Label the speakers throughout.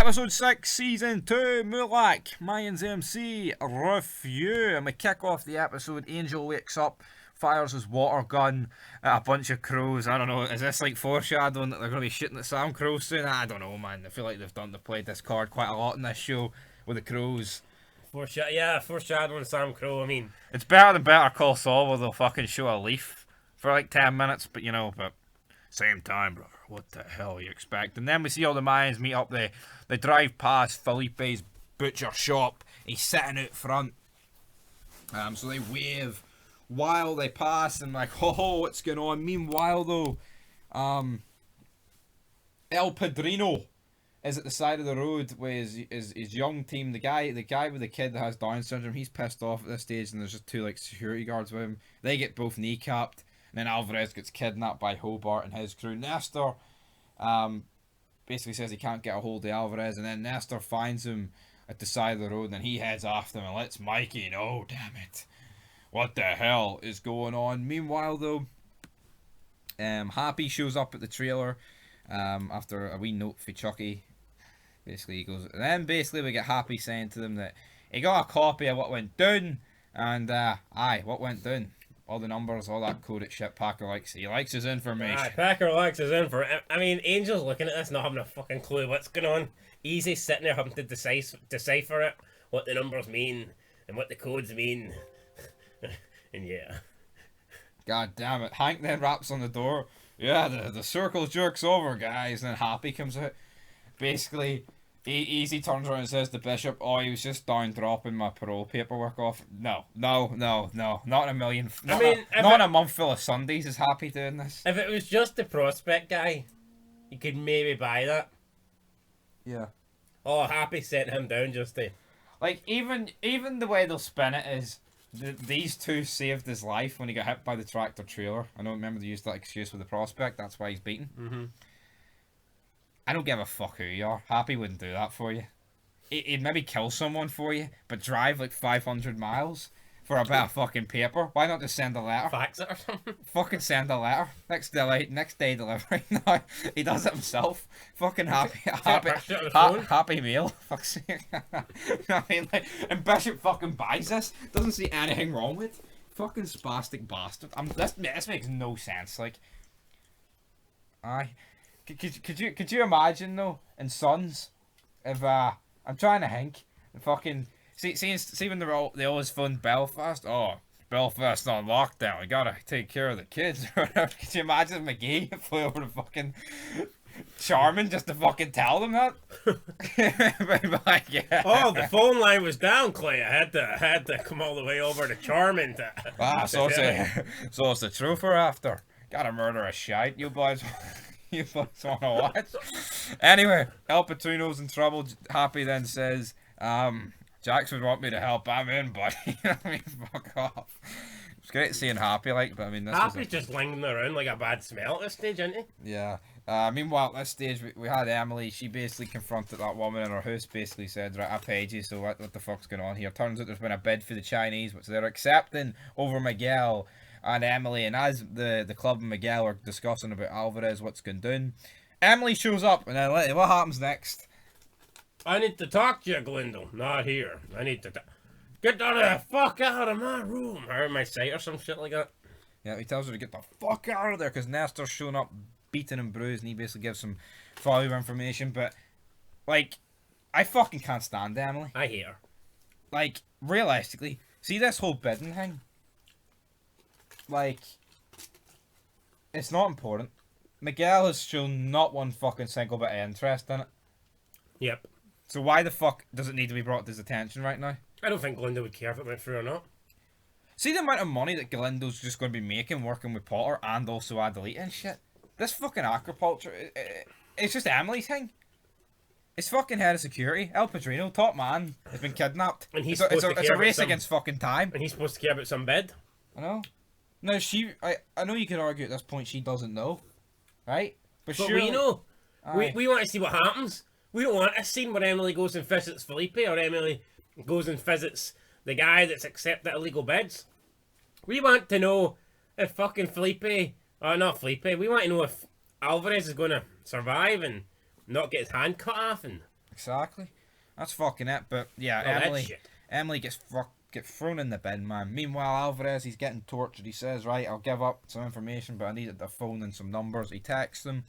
Speaker 1: Episode 6, Season 2, Muluc, Mayans MC, review. And we kick off the episode, Angel wakes up, fires his water gun at a bunch of crows. I don't know, is this like foreshadowing that they're going to be shooting at Sam Crow soon? I don't know, man. I feel like they've played this card quite a lot in this show with the crows.
Speaker 2: Foreshadowing Sam Crow, I mean.
Speaker 1: It's better than Better Call Saul where they'll fucking show a leaf for like 10 minutes, but same time, brother. What the hell you expect? And then we see all the Mayans meet up. They drive past Felipe's butcher shop. He's sitting out front. So they wave while they pass and like, oh, what's going on? Meanwhile, though, El Padrino is at the side of the road with his young team. The guy with the kid that has Down syndrome. He's pissed off at this stage, and there's just two like security guards with him. They get both kneecapped. And then Alvarez gets kidnapped by Hobart and his crew. Nestor basically says he can't get a hold of Alvarez. And then Nestor finds him at the side of the road. And he heads after him and lets Mikey know, damn it, what the hell is going on? Meanwhile, though, Happy shows up at the trailer after a wee note for Chucky. Basically, he goes... And then basically we get Happy saying to them that he got a copy of what went down. And, what went down? All the numbers, all that coded shit. Packer likes. He likes his information.
Speaker 2: Packer likes his info. I mean, Angel's looking at this, not having a fucking clue what's going on. Easy sitting there having to decipher it, what the numbers mean, and what the codes mean. And yeah.
Speaker 1: God damn it. Hank then raps on the door. Yeah, the circle jerks over, guys. And then Happy comes out. Basically, Easy turns around and says to Bishop, oh, he was just down dropping my parole paperwork off. No. Not in a million. Not in a month full of Sundays is Happy doing this.
Speaker 2: If it was just the prospect guy, you could maybe buy that.
Speaker 1: Yeah.
Speaker 2: Oh, Happy sent him down just to...
Speaker 1: Like, even the way they'll spin it is, these two saved his life when he got hit by the tractor trailer. I don't remember they used that excuse with the prospect, that's why he's beaten.
Speaker 2: Mm-hmm.
Speaker 1: I don't give a fuck who you are. Happy wouldn't do that for you. He'd maybe kill someone for you, but drive like 500 miles for a bit of fucking paper. Why not just send a letter?
Speaker 2: Fax it or something?
Speaker 1: Fucking send a letter. Next day delivery. No, he does it himself. Fucking happy meal. Fuck's sake. I mean, like, and Bishop fucking buys this. Doesn't see anything wrong with it. Fucking spastic bastard. This makes no sense. Like, Could you imagine though in Sons if I'm trying to think fucking see when they always fund Belfast. Oh, Belfast on lockdown. We gotta take care of the kids or whatever. Could you imagine if McGee flew over to fucking Charmin just to fucking tell them that? Like, yeah.
Speaker 2: Oh, the phone line was down, Clay. I had to come all the way over to Charmin to.
Speaker 1: So it's the truth we're after. Gotta murder a shite, you boys. You want to watch? Anyway, El Patrino's in trouble. Happy then says, Jax would want me to help. I'm in, buddy. You know what I mean? Fuck off. It's great seeing Happy, like, but I mean, this
Speaker 2: Happy's just lingering around like a bad smell at this stage, isn't he?
Speaker 1: Yeah. Meanwhile, at this stage, we had Emily. She basically confronted that woman in her house, basically said, right, I paid you, so what the fuck's going on here? Turns out there's been a bid for the Chinese, which they're accepting over Miguel and Emily, and as the club and Miguel are discussing about Alvarez, what's going down, Emily shows up, and then what happens next?
Speaker 2: I need to talk to you, Glendale. Not here. I need to get the fuck out of my room. Or my sight or some shit like that.
Speaker 1: Yeah, he tells her to get the fuck out of there, because Nestor's showing up, beaten and bruised, and he basically gives some follow information, but, like, I fucking can't stand Emily.
Speaker 2: I hate her.
Speaker 1: Like, realistically, see this whole bidding thing? Like, it's not important. Miguel has shown not one fucking single bit of interest in it.
Speaker 2: Yep.
Speaker 1: So why the fuck does it need to be brought to his attention right now?
Speaker 2: I don't think Glinda would care if it went through or not.
Speaker 1: See the amount of money that Galindo's just going to be making working with Potter and also Adelita and shit? This fucking aquaculture, it's just Emily's thing. It's fucking head of security. El Padrino, top man, has been kidnapped.
Speaker 2: And he's
Speaker 1: it's a race against fucking time.
Speaker 2: And he's supposed to care about some bed.
Speaker 1: I know. No, I know you could argue at this point she doesn't know, right?
Speaker 2: But we know. We want to see what happens. We don't want a scene where Emily goes and visits Felipe or Emily goes and visits the guy that's accepted illegal bids. We want to know if fucking not Felipe, we want to know if Alvarez is going to survive and not get his hand cut off and
Speaker 1: Exactly. That's fucking it. But yeah, Emily gets thrown in the bin, man. Meanwhile, Alvarez, he's getting tortured. He says, right, I'll give up some information, but I needed the phone and some numbers. He texts them.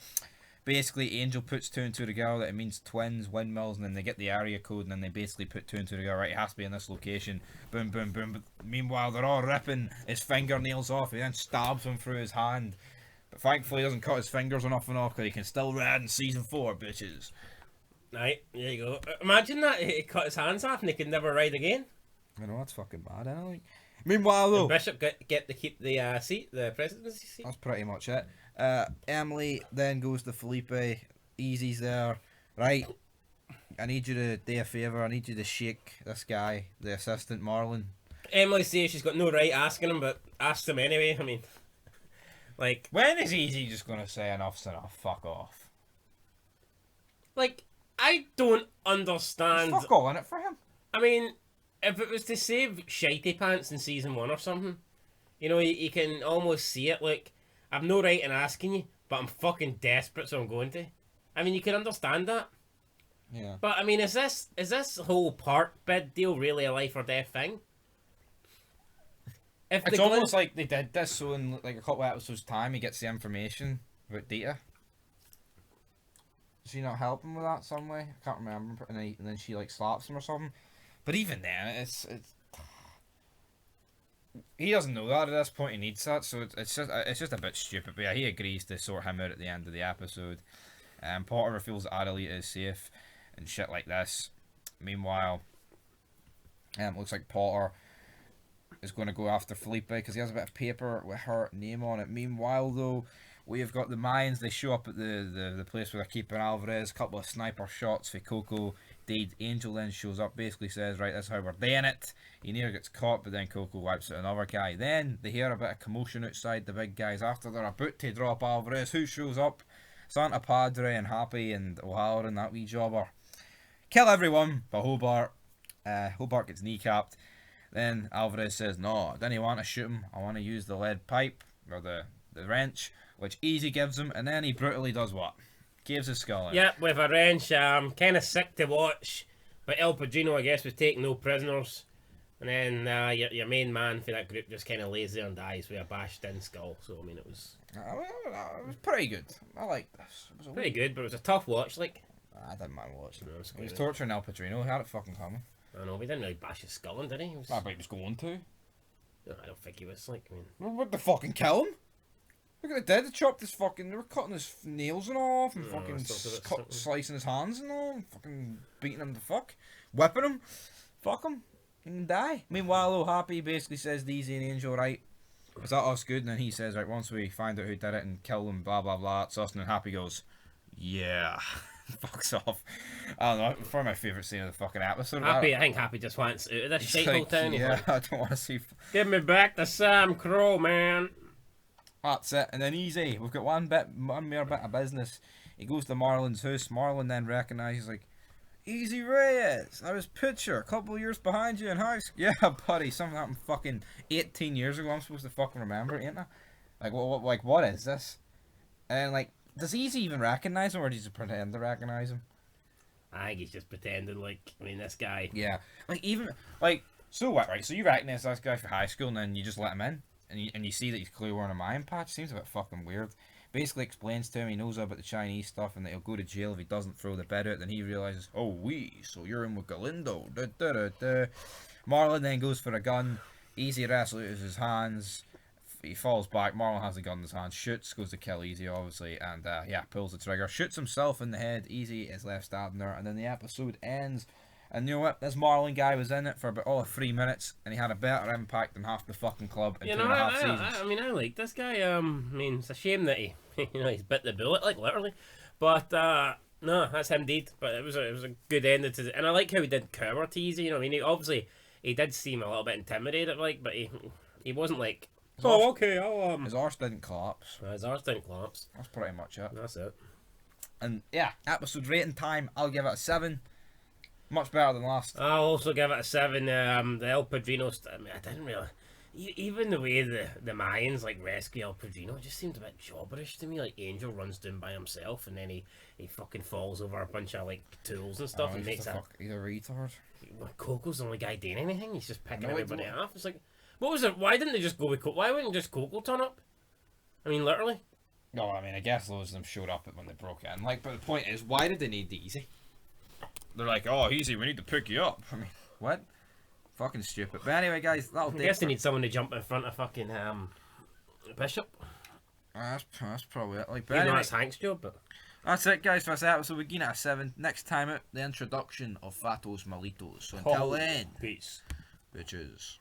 Speaker 1: Basically, Angel puts two and two together that it means twins, windmills, and then they get the area code, and then they basically put two and two together. Right, it has to be in this location. Boom, boom, boom. But meanwhile, they're all ripping his fingernails off. He then stabs him through his hand. But thankfully, he doesn't cut his fingers enough because he can still ride in season 4, bitches.
Speaker 2: Right, there you go. Imagine that he cut his hands off and he could never ride again.
Speaker 1: I know, that's fucking bad, isn't it? Like, meanwhile, though,
Speaker 2: and Bishop get to keep the seat, the presidency seat.
Speaker 1: That's pretty much it. Emily then goes to Felipe. Easy's there. Right, I need you to do a favour. I need you to shake this guy, the assistant Marlon.
Speaker 2: Emily says she's got no right asking him, but asks him anyway. I mean, like,
Speaker 1: when is Easy just gonna say enough's enough? Fuck off.
Speaker 2: Like, I don't understand.
Speaker 1: There's fuck all in it for him.
Speaker 2: I mean, if it was to save Shitey Pants in season 1 or something, you know, you can almost see it. Like, I've no right in asking you, but I'm fucking desperate, so I'm going to. I mean, you can understand that.
Speaker 1: Yeah.
Speaker 2: But I mean, is this whole park bid deal really a life or death thing?
Speaker 1: It's almost like they did this, so in like a couple of episodes' time, he gets the information about Dita. Does she not help him with that some way? I can't remember. And then she like slaps him or something. But even then, it's he doesn't know that at this point. He needs that, so it's just a bit stupid. But yeah, he agrees to sort him out at the end of the episode. Potter feels that Adelita is safe and shit like this. Meanwhile, looks like Potter is going to go after Felipe because he has a bit of paper with her name on it. Meanwhile, though, we have got the Mayans. They show up at the place where they're keeping Alvarez. A couple of sniper shots for Coco. Angel then shows up, basically says, right, that's how we're doing it. He near gets caught, but then Coco wipes out another guy. Then they hear a bit of commotion outside the big guys. After they're about to drop Alvarez, who shows up? Santa Padre and Happy and O'Halloran and that wee jobber. Kill everyone but Hobart. Hobart gets kneecapped. Then Alvarez says, no, I didn't want to shoot him. I want to use the lead pipe, or the wrench, which Easy gives him, and then he brutally does what? Caves his skull in.
Speaker 2: Yep, with a wrench. Kind of sick to watch, but El Padrino, I guess, was taking no prisoners. And then your main man for that group just kind of lays there and dies with a bashed in skull. So, I mean, it was
Speaker 1: pretty good. I like this. It was
Speaker 2: pretty good, but it was a tough watch, like.
Speaker 1: I didn't mind watching it.
Speaker 2: He
Speaker 1: was torturing El Padrino. He had it fucking coming.
Speaker 2: I know, we didn't really bash his skull in, did he?
Speaker 1: I bet he was going to.
Speaker 2: No, I don't think he was, like, I mean...
Speaker 1: What the fucking kill him? Look at the dead. They chopped his fucking... They were cutting his nails and all off and fucking slicing his hands and all and fucking beating him to fuck. Whipping him. Fuck him. He can die. Meanwhile, though, Happy basically says Easy and Angel, right, is that us good? And then he says, right, once we find out who did it and kill them, blah, blah, blah, it's us. And then Happy goes, yeah. Fucks off. I don't know. It's probably my favourite scene of the fucking episode.
Speaker 2: I think Happy just wants out of this shithole town.
Speaker 1: Yeah, I don't want to see.
Speaker 2: Give me back the Sam Crow, man.
Speaker 1: That's it. And then Easy. We've got one more bit of business. He goes to Marlon's house. Marlon then recognises, like, Easy Reyes. I was picture a couple of years behind you in high school. Yeah, buddy. Something happened fucking 18 years ago. I'm supposed to fucking remember it, ain't I? Like, what is this? And like, does Easy even recognise him, or does he pretend to recognise him?
Speaker 2: I think he's just pretending, like, I mean, this guy...
Speaker 1: Yeah. Like, even, like, so what, right? So you recognise this guy for high school, and then you just let him in, and you see that he's clearly wearing a Mayan patch? Seems a bit fucking weird. Basically explains to him he knows about the Chinese stuff, and that he'll go to jail if he doesn't throw the bid out. Then he realises, oh, so you're in with Galindo. Da, da, da, da. Marlon then goes for a gun. Easy wrestles his hands. He falls back. Marlon has the gun in his hand. Shoots. Goes to kill Easy, obviously. And, yeah, pulls the trigger. Shoots himself in the head. Easy is left standing there. And then the episode ends. And you know what? This Marlon guy was in it for about 3 minutes. And he had a better impact than half the fucking club in 2.5 seasons.
Speaker 2: I mean, I like this guy. I mean, it's a shame that he, he's bit the bullet, like, literally. But, no, that's him indeed. But it was a good ending to it. And I like how he did cover to Easy. You know, I mean, obviously, he did seem a little bit intimidated, like, but he wasn't like... okay, I'll,
Speaker 1: His arse didn't collapse.
Speaker 2: His arse didn't collapse.
Speaker 1: That's pretty much it.
Speaker 2: That's it.
Speaker 1: And, yeah, episode rating time, I'll give it a 7. Much better than last.
Speaker 2: I'll also give it a 7. The El Padrino... I mean, I didn't really... Even the way the Mayans like rescue El Padrino just seemed a bit jobberish to me. Like Angel runs down by himself and then he fucking falls over a bunch of like tools and stuff and makes
Speaker 1: he's a retard.
Speaker 2: Coco's the only guy doing anything. He's just picking everybody off. It's like, what was it? Why didn't they just go with Coco? Why wouldn't just Coco turn up? I mean, literally.
Speaker 1: No, I mean, I guess loads of them showed up when they broke in. Like, but the point is, why did they need the Easy? They're like, oh, Easy, we need to pick you up. I mean, what? Fucking stupid. But anyway, guys, that'll do.
Speaker 2: I guess they need someone to jump in front of fucking Bishop.
Speaker 1: That's probably it. Like, but
Speaker 2: Even
Speaker 1: anyway,
Speaker 2: though it's Hank's job, but
Speaker 1: that's it, guys, for this episode. We're getting at a 7. Next time out, the introduction of Fatos Malitos. So until then,
Speaker 2: peace,
Speaker 1: bitches.